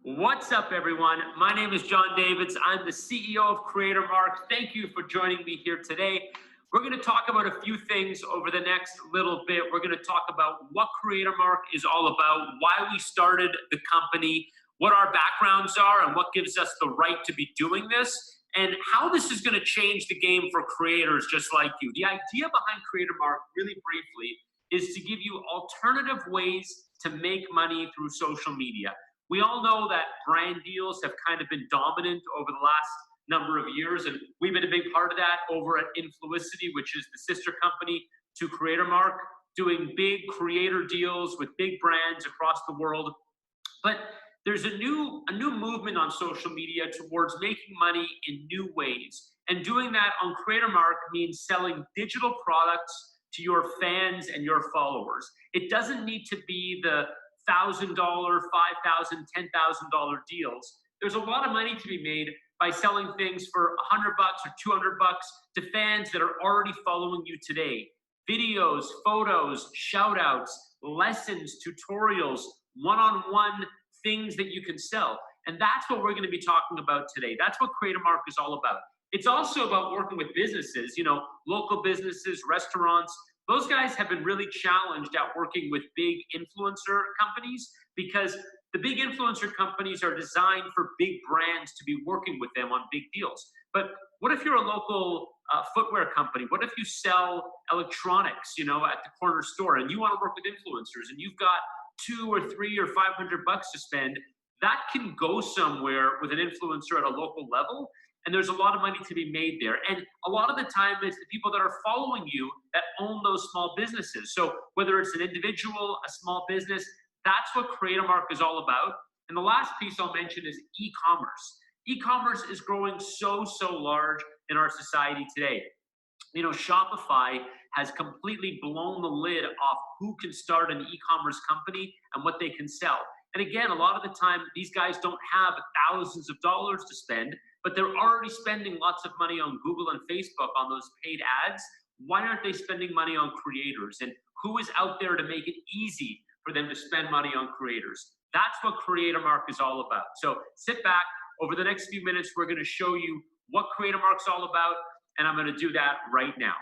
What's up, everyone? My name is John Davids. I'm the CEO of CreatorMark. Thank you for joining me here today. We're going to talk about a few things over the next little bit. We're going to talk about what CreatorMark is all about, why we started the company, what our backgrounds are, and what gives us the right to be doing this, and how this is going to change the game for creators just like you. The idea behind CreatorMark, really briefly, is to give you alternative ways to make money through social media. We all know that brand deals have kind of been dominant over the last number of years, and we've been a big part of that over at Influicity, which is the sister company to CreatorMark, doing big creator deals with big brands across the world. But there's a new movement on social media towards making money in new ways. And doing that on CreatorMark means selling digital products to your fans and your followers. It doesn't need to be the $1,000, $5,000, $10,000 deals. There's a lot of money to be made by selling things for $100 or $200 to fans that are already following you today. Videos, photos, shout outs, lessons, tutorials, one-on-one things that you can sell. And that's what we're going to be talking about today. That's what CreatorMark is all about. It's also about working with businesses, local businesses, restaurants. Those guys have been really challenged at working with big influencer companies because the big influencer companies are designed for big brands to be working with them on big deals. But what if you're a local footwear company? What if you sell electronics, at the corner store, and you want to work with influencers, and you've got $200 or $300 or $500 to spend? That can go somewhere with an influencer at a local level. And there's a lot of money to be made there. And a lot of the time, it's the people that are following you that own those small businesses. So whether it's an individual, a small business, that's what CreatorMark is all about. And the last piece I'll mention is e-commerce. E-commerce is growing so large in our society today. Shopify has completely blown the lid off who can start an e-commerce company and what they can sell. And again, a lot of the time, these guys don't have thousands of dollars to spend, but they're already spending lots of money on Google and Facebook on those paid ads. Why aren't they spending money on creators? And who is out there to make it easy for them to spend money on creators? That's what CreatorMark is all about. So sit back. Over the next few minutes, we're going to show you what CreatorMark's all about, and I'm going to do that right now.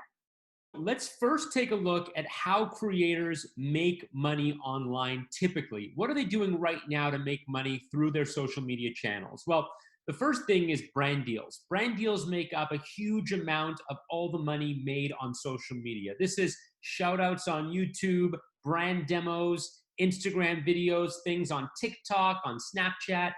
Let's first take a look at how creators make money online typically. What are they doing right now to make money through their social media channels? Well, the first thing is brand deals. Brand deals make up a huge amount of all the money made on social media. This is shout outs on YouTube, brand demos, Instagram videos, things on TikTok, on Snapchat.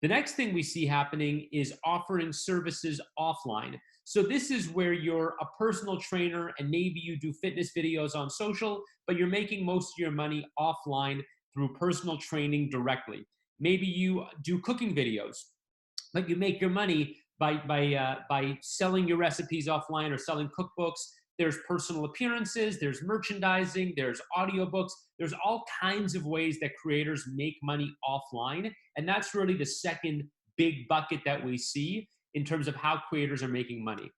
The next thing we see happening is offering services offline. So this is where you're a personal trainer and maybe you do fitness videos on social, but you're making most of your money offline through personal training directly. Maybe you do cooking videos, but you make your money by selling your recipes offline or selling cookbooks. There's personal appearances, there's merchandising, there's audiobooks. There's all kinds of ways that creators make money offline. And that's really the second big bucket that we see in terms of how creators are making money.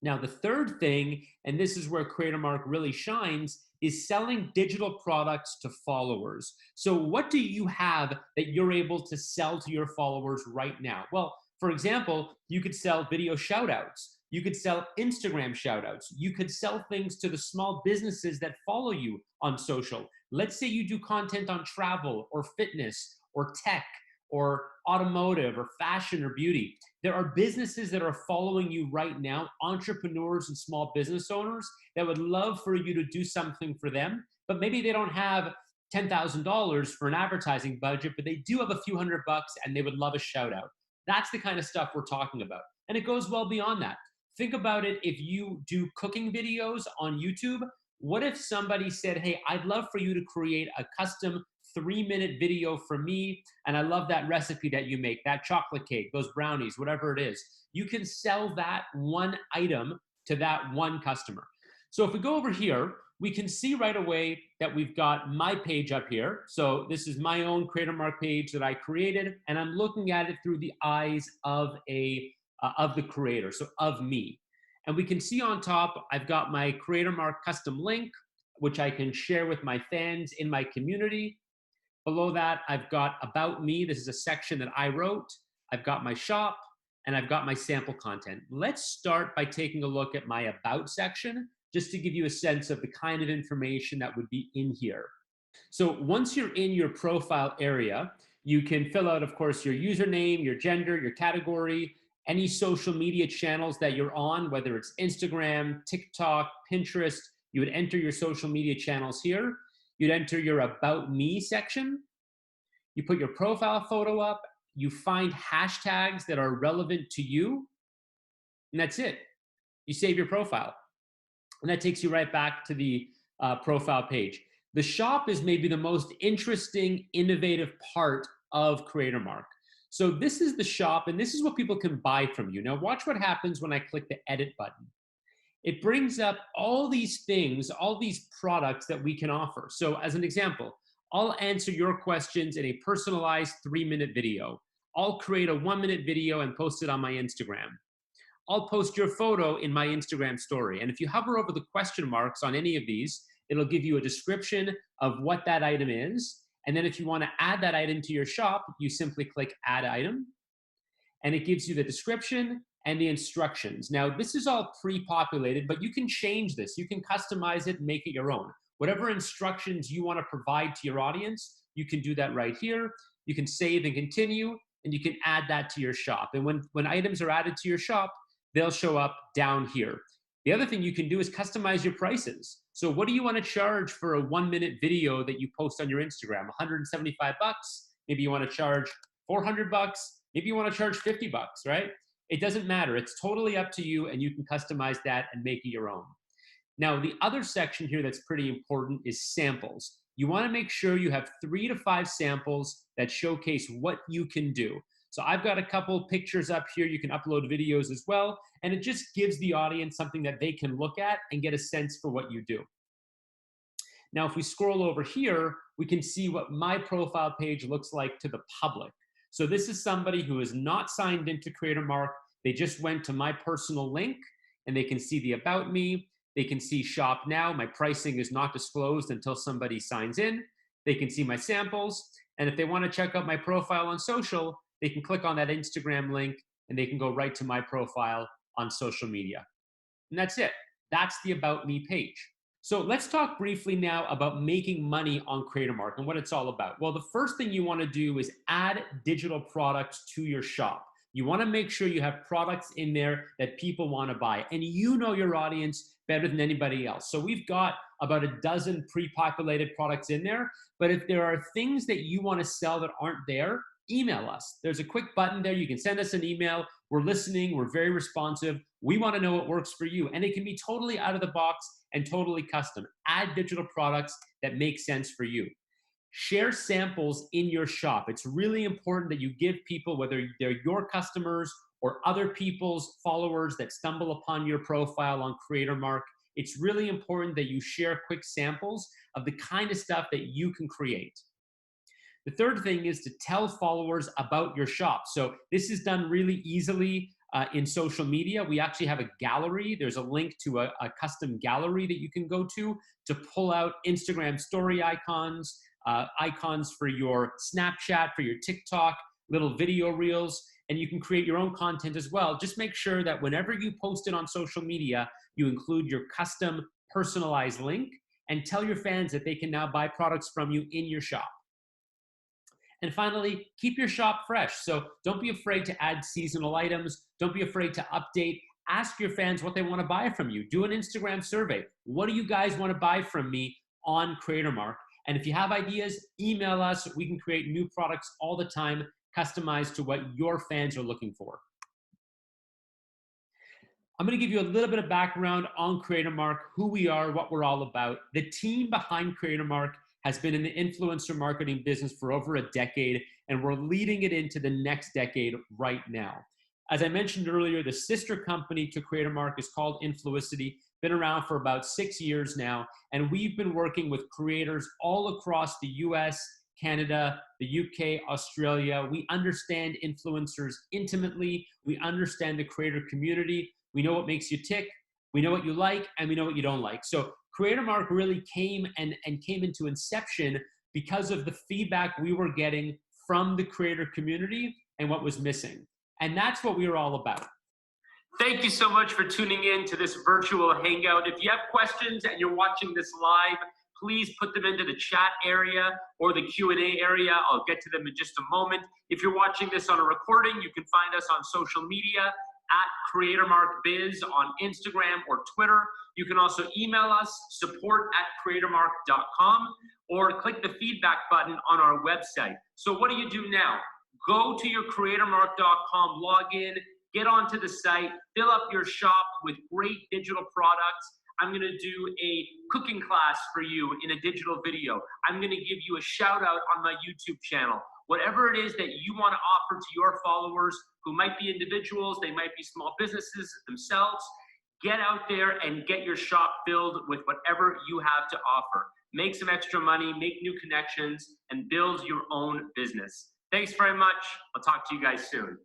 Now, the third thing, and this is where CreatorMark really shines, is selling digital products to followers. So what do you have that you're able to sell to your followers right now? Well, for example, you could sell video shout outs. You could sell Instagram shout outs. You could sell things to the small businesses that follow you on social. Let's say you do content on travel or fitness or tech or automotive or fashion or beauty. There are businesses that are following you right now, entrepreneurs and small business owners that would love for you to do something for them, but maybe they don't have $10,000 for an advertising budget, but they do have a few $100 and they would love a shout out. That's the kind of stuff we're talking about. And it goes well beyond that. Think about it. If you do cooking videos on YouTube, what if somebody said, hey, I'd love for you to create a custom 3-minute video for me, and I love that recipe that you make, that chocolate cake, those brownies, whatever it is. You can sell that one item to that one customer. So if we go over here, we can see right away that we've got my page up here. So this is my own CreatorMark page that I created, and I'm looking at it through the eyes of the creator, so of me. And we can see on top, I've got my CreatorMark custom link, which I can share with my fans in my community. Below that, I've got About Me. This is a section that I wrote. I've got my shop, and I've got my sample content. Let's start by taking a look at my About section, just to give you a sense of the kind of information that would be in here. So once you're in your profile area, you can fill out, of course, your username, your gender, your category, any social media channels that you're on, whether it's Instagram, TikTok, Pinterest. You would enter your social media channels here. You'd enter your About Me section. You put your profile photo up. You find hashtags that are relevant to you. And that's it. You save your profile. And that takes you right back to the profile page. The shop is maybe the most interesting, innovative part of CreatorMark. So this is the shop, and this is what people can buy from you. Now watch what happens when I click the edit button. It brings up all these things, all these products that we can offer. So as an example, I'll answer your questions in a personalized 3-minute video. I'll create a 1-minute video and post it on my Instagram. I'll post your photo in my Instagram story. And if you hover over the question marks on any of these, it'll give you a description of what that item is. And then if you want to add that item to your shop, you simply click Add Item. And it gives you the description and the instructions. Now, this is all pre-populated, but you can change this. You can customize it and make it your own. Whatever instructions you want to provide to your audience, you can do that right here. You can save and continue, and you can add that to your shop. And when items are added to your shop, they'll show up down here. The other thing you can do is customize your prices. So what do you want to charge for a 1-minute video that you post on your Instagram? 175 bucks? Maybe you want to charge 400 bucks? Maybe you want to charge 50 bucks, right? It doesn't matter. It's totally up to you, and you can customize that and make it your own. Now, the other section here that's pretty important is samples. You want to make sure you have 3 to 5 samples that showcase what you can do. So I've got a couple pictures up here. You can upload videos as well. And it just gives the audience something that they can look at and get a sense for what you do. Now, if we scroll over here, we can see what my profile page looks like to the public. So this is somebody who is not signed into CreatorMark. They just went to my personal link, and they can see the About Me. They can see Shop Now. My pricing is not disclosed until somebody signs in. They can see my samples. And if they want to check out my profile on social, they can click on that Instagram link, and they can go right to my profile on social media. And that's it. That's the About Me page. So let's talk briefly now about making money on CreatorMark and what it's all about. Well, the first thing you want to do is add digital products to your shop. You want to make sure you have products in there that people want to buy, and you know your audience better than anybody else. So we've got about a dozen pre-populated products in there, but if there are things that you want to sell that aren't there, email us. There's a quick button there. You can send us an email. We're listening. We're very responsive. We want to know what works for you, and it can be totally out of the box and totally custom. Add digital products that make sense for you. Share samples in your shop. It's really important that you give people, whether they're your customers or other people's followers that stumble upon your profile on CreatorMark, it's really important that you share quick samples of the kind of stuff that you can create. The third thing is to tell followers about your shop. So this is done really easily in social media. We actually have a gallery. There's a link to a custom gallery that you can go to pull out Instagram story icons, icons for your Snapchat, for your TikTok, little video reels, and you can create your own content as well. Just make sure that whenever you post it on social media, you include your custom personalized link and tell your fans that they can now buy products from you in your shop. And finally, keep your shop fresh. So don't be afraid to add seasonal items. Don't be afraid to update. Ask your fans what they want to buy from you. Do an Instagram survey. What do you guys want to buy from me on CreatorMark? And if you have ideas, email us. We can create new products all the time, customized to what your fans are looking for. I'm going to give you a little bit of background on CreatorMark, who we are, what we're all about. The team behind CreatorMark has been in the influencer marketing business for over a decade, and we're leading it into the next decade right now. As I mentioned earlier, the sister company to CreatorMark is called Influicity, been around for about 6 years now, and we've been working with creators all across the US, Canada, the UK, Australia. We understand influencers intimately. We understand the creator community. We know what makes you tick. We know what you like, and we know what you don't like. So CreatorMark really came into inception because of the feedback we were getting from the creator community and what was missing. And that's what we were all about. Thank you so much for tuning in to this virtual hangout. If you have questions and you're watching this live, please put them into the chat area or the Q&A area. I'll get to them in just a moment. If you're watching this on a recording, you can find us on social media at CreatorMarkBiz on Instagram or Twitter. You can also email us, support@creatormark.com, or click the feedback button on our website. So what do you do now? Go to your CreatorMark.com login, get onto the site, fill up your shop with great digital products. I'm going to do a cooking class for you in a digital video. I'm going to give you a shout out on my YouTube channel. Whatever it is that you want to offer to your followers, who might be individuals, they might be small businesses themselves, get out there and get your shop filled with whatever you have to offer. Make some extra money, make new connections, and build your own business. Thanks very much. I'll talk to you guys soon.